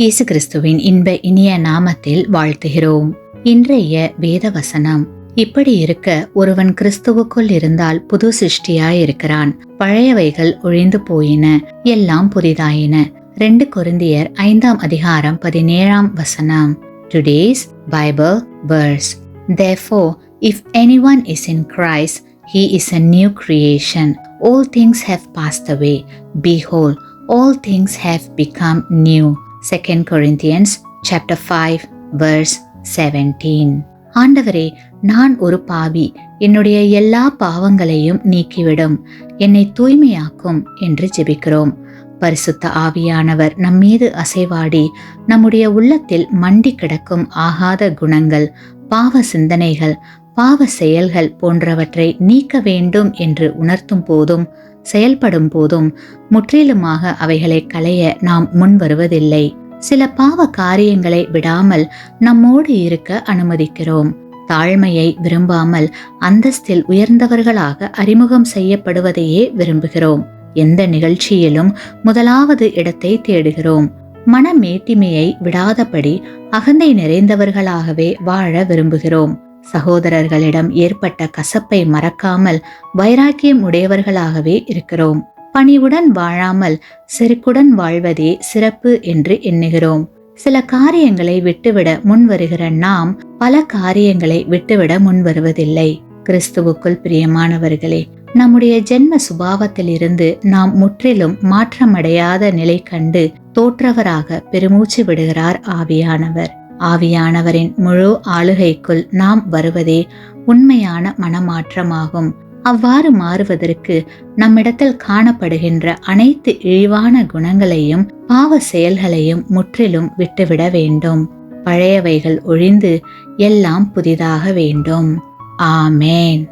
இயேசு கிறிஸ்துவின் இன்ப இனிய நாமத்தில் வாழ்த்துகிறோம். இன்றைய வேத வசனம்: இப்படி இருக்க ஒருவன் கிறிஸ்துவுக்குள் இருந்தால் புது சிருஷ்டியாயிருக்கிறான். பழையவைகள் ஒழிந்து போயின, எல்லாம் புதிதாயின. 2 கொரிந்தியர் 5:17. Today's Bible verse: Therefore, if anyone is in Christ, he is a new creation. All things have passed away. Behold, all things have become new. 2 Corinthians chapter 5 verse 17. ஆண்டவரே, நான் ஒரு பாவி, என்னுடைய எல்லா பாவங்களையும் நீக்கிவிடும், என்னை தூய்மையாக்கும் என்று ஜெபிக்கிறோம். பரிசுத்த ஆவியானவர் நம்மீது அசைவாடி நம்முடைய உள்ளத்தில் மண்டி கிடக்கும் ஆகாத குணங்கள், பாவ சிந்தனைகள், பாவ செயல்கள் போன்றவற்றை நீக்க வேண்டும் என்று உணர்த்தும் போதும் செயல்படும் போதும் முற்றிலுமாக அவைகளை களைய நாம் முன் வருவதில்லை. சில பாவ காரியங்களை விடாமல் நம்மோடு இருக்க அனுமதிக்கிறோம். தாழ்மையை விரும்பாமல் அந்தஸ்தில் உயர்ந்தவர்களாக அறிமுகம் செய்யப்படுவதையே விரும்புகிறோம். எந்த நிகழ்ச்சியிலும் முதலாவது இடத்தை தேடுகிறோம். மனமேட்டிமையை விடாதபடி அகந்தை நிறைந்தவர்களாகவே வாழ விரும்புகிறோம். சகோதரர்களிடம் ஏற்பட்ட கசப்பை மறக்காமல் வைராக்கியம் உடையவர்களாகவே இருக்கிறோம். பணிவுடன் வாழாமல் செருக்குடன் வாழ்வதே சிறப்பு என்று எண்ணுகிறோம். சில காரியங்களை விட்டுவிட முன் வருகிற நாம் பல காரியங்களை விட்டுவிட முன் வருவதில்லை. கிறிஸ்துவுக்குள் பிரியமானவர்களே, நம்முடைய ஜென்ம சுபாவத்திலிருந்து நாம் முற்றிலும் மாற்றமடையாத நிலை கண்டு தோற்றவராக பெருமூச்சு விடுகிறார் ஆவியானவர். ஆவியானவரின் முழு ஆளுகைக்குள் நாம் வருவதே உண்மையான மனமாற்றமாகும். அவ்வாறு மாறுவதற்கு நம்மிடத்தில் காணப்படுகின்ற அனைத்து இழிவான குணங்களையும் பாவ செயல்களையும் முற்றிலும் விட்டுவிட வேண்டும். பழையவைகள் ஒழிந்து எல்லாம் புதிதாக வேண்டும். ஆமேன்.